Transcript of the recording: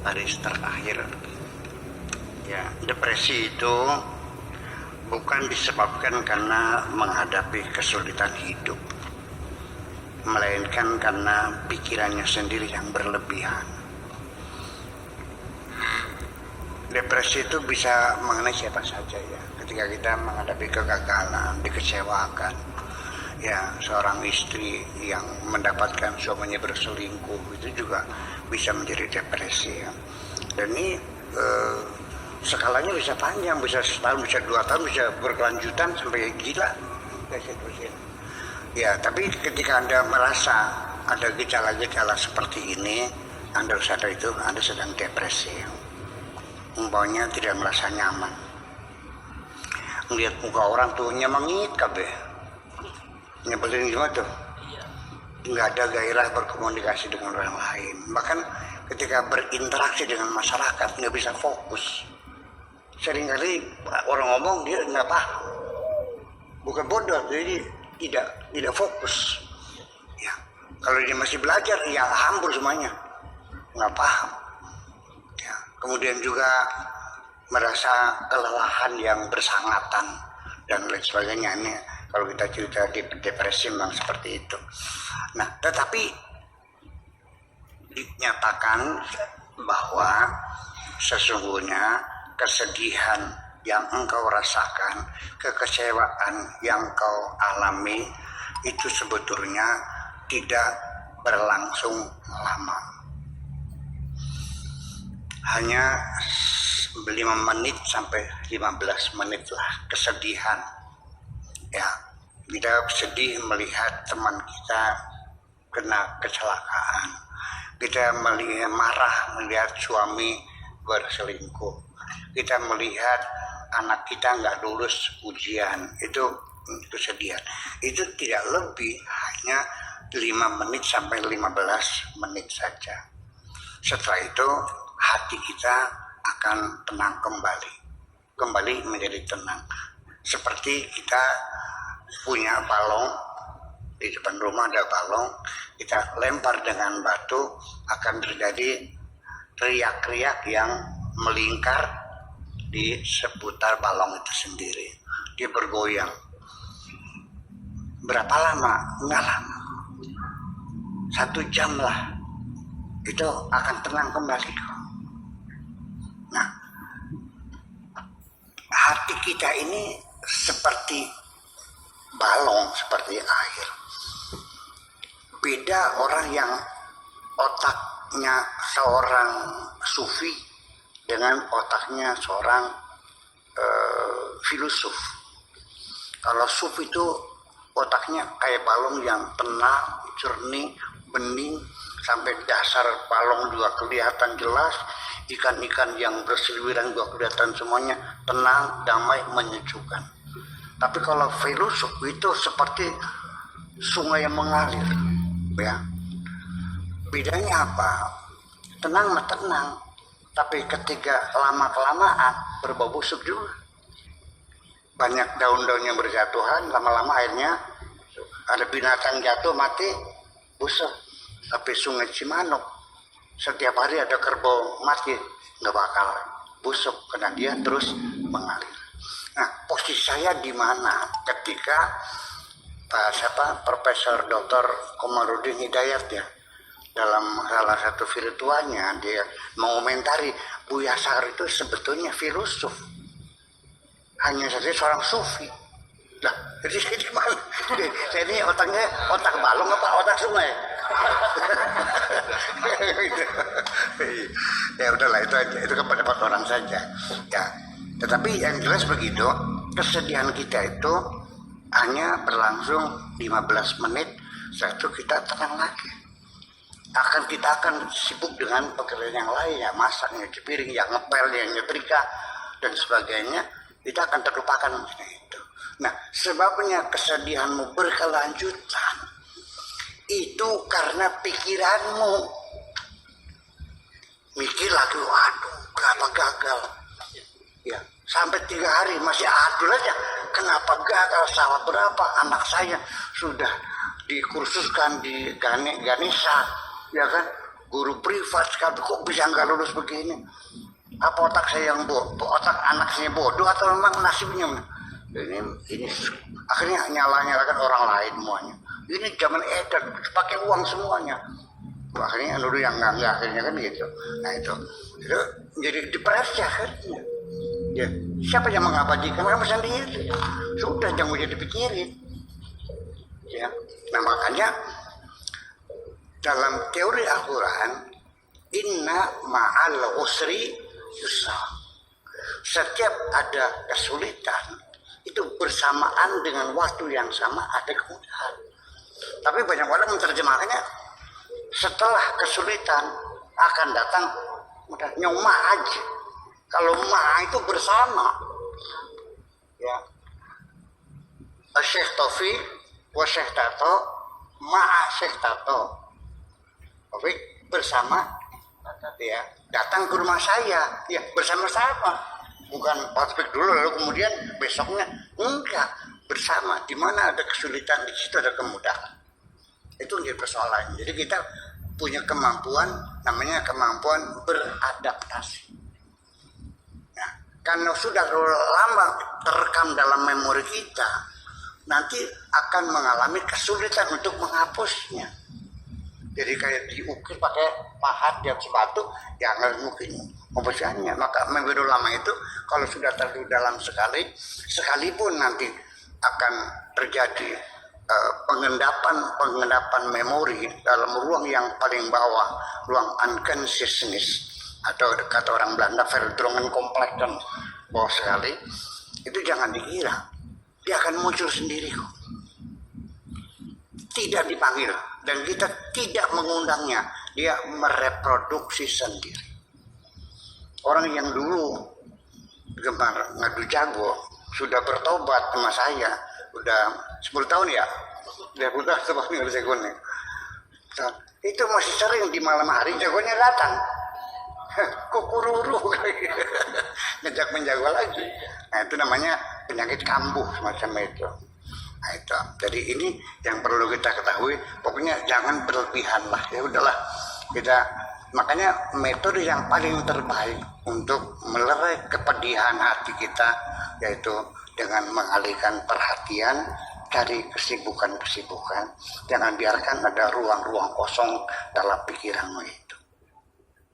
baris terakhir. Ya, depresi itu bukan disebabkan karena menghadapi kesulitan hidup, melainkan karena pikirannya sendiri yang berlebihan. Depresi itu bisa mengenai siapa saja ya. Ketika kita menghadapi kegagalan, dikecewakan, ya seorang istri yang mendapatkan suaminya berselingkuh itu juga bisa menjadi depresi ya. Dan ini skalanya bisa panjang, bisa setahun, bisa 2 tahun, bisa berkelanjutan sampai gila. Ya, tapi ketika Anda merasa ada gejala-gejala seperti ini, Anda sadar itu Anda sedang depresi. Umpamanya tidak merasa nyaman, melihat muka orang tuh nyemangit kabeh, nyebelin gimana tuh, nggak ada gairah berkomunikasi dengan orang lain. Bahkan ketika berinteraksi dengan masyarakat nggak bisa fokus. Seringkali orang ngomong dia nggak paham, bukan bodoh, jadi tidak fokus. Ya, kalau dia masih belajar, ya hambur semuanya, nggak paham. Kemudian juga merasa kelelahan yang bersangatan dan lain sebagainya. Ini kalau kita cerita di depresi memang seperti itu. Nah, tetapi dinyatakan bahwa sesungguhnya kesedihan yang engkau rasakan, kekecewaan yang kau alami itu sebetulnya tidak berlangsung lama. Hanya 5 menit sampai 15 menit lah kesedihan. Ya, kita sedih melihat teman kita kena kecelakaan. Kita marah melihat suami berselingkuh. Kita melihat anak kita nggak lulus ujian. Itu kesedihan. Itu tidak lebih, hanya 5 menit sampai 15 menit saja. Setelah itu hati kita akan tenang kembali menjadi tenang. Seperti kita punya balong, di depan rumah ada balong, kita lempar dengan batu, akan terjadi riak-riak yang melingkar di seputar balong itu sendiri. Dia bergoyang. Berapa lama? Enggak lama, 1 jam lah, itu akan tenang kembali. Nah, hati kita ini seperti balong, seperti air. Beda orang yang otaknya seorang sufi dengan otaknya seorang filosof. Kalau sufi itu otaknya kayak balong yang tenang, jernih, bening, sampai dasar balong juga kelihatan jelas. Ikan-ikan yang berseliweran juga kelihatan semuanya tenang, damai, menyejukkan. Tapi kalau filosof itu seperti sungai yang mengalir, ya. Bedanya apa? Tenang mah tenang, tapi ketika lama-kelamaan berbau busuk juga. Banyak daun-daun yang berjatuhan, lama-lama akhirnya ada binatang jatuh mati, busuk. Tapi sungai Cimanuk setiap hari ada kerbau mati, nggak bakal busuk karena dia terus mengalir. Nah, posisi saya di mana ketika Profesor Dr. Komarudin Hidayat ya, dalam salah satu virtualnya dia mengomentari Buya Shahr itu sebetulnya filosof, hanya saja seorang sufi. Lah, jadi saya di mana? Saya ini otaknya otak balong apa otak sungai? Ya udahlah, itu kan pendapat orang saja. Ya, tetapi yang jelas begitu, kesedihan kita itu hanya berlangsung 15 menit, setelah itu kita tenang lagi. Kita akan sibuk dengan pekerjaan yang lain, ya masak, nyuci piring, yang ngepel, yang nyetrika dan sebagainya. Kita akan terlupakan itu. Nah, sebabnya kesedihanmu berkelanjutan itu karena pikiranmu mikir lagi, waduh kenapa gagal ya, sampai 3 hari masih adul aja, kenapa gagal, salah berapa, anak saya sudah dikursuskan di Ganesha, ya kan, guru privat sekali, kok bisa nggak lulus begini? Apa otak saya yang otak anak saya bodoh atau memang nasibnya? Ini akhirnya nyalakan orang lain semuanya. Ini zaman edar, pakai uang semuanya. Akhirnya nuduh yang enggak, akhirnya kan gitu. Nah itu jadi depresi akhirnya. Ya, siapa yang mengabadikan kamu sendiri? Sudah jangan jadi dipikirin. Ya, nah makanya dalam teori Al-Quran, inna ma'al usri yusra. Setiap ada kesulitan, itu bersamaan dengan waktu yang sama ada kemudahan. Tapi banyak orang menerjemahkannya, setelah kesulitan akan datang mudahnya aja. Kalau ma itu bersama, ya. Syekh Taufik wa Syekh Tato ma'a Syekh Tato. Taufik bersama, ya, datang ke rumah saya, ya bersama-sama. Bukan Taufik dulu lalu kemudian besoknya, enggak, bersama. Di mana ada kesulitan di situ ada kemudahan. Itu menjadi persoalan. Jadi kita punya kemampuan, namanya kemampuan beradaptasi. Nah, karena sudah lama terekam dalam memori kita, nanti akan mengalami kesulitan untuk menghapusnya. Jadi kayak diukir pakai pahat di atas batu, ya nggak mungkin menghapuskannya. Maka memori lama itu kalau sudah terlalu dalam sekali, sekalipun nanti akan terjadi pengendapan memori dalam ruang yang paling bawah, ruang unconsciousness, atau kata orang Belanda verdrongen kompleksen bawah sekali, itu jangan dikira dia akan muncul sendiri kok, tidak dipanggil dan kita tidak mengundangnya, dia mereproduksi sendiri. Orang yang dulu gemar ngadu jago sudah bertobat sama saya, udah 10 tahun ya, udah 10 tahun sebab nggak jagonya. Itu masih sering di malam hari jagonya datang, kukururu, ngejak menjago lagi. Nah itu namanya penyakit kambuh semacam itu. Nah itu, jadi ini yang perlu kita ketahui. Pokoknya jangan berlebihan lah, ya udahlah kita. Makanya metode yang paling terbaik untuk melerai kepedihan hati kita yaitu dengan mengalihkan perhatian dari kesibukan-kesibukan. Jangan biarkan ada ruang-ruang kosong dalam pikiranmu.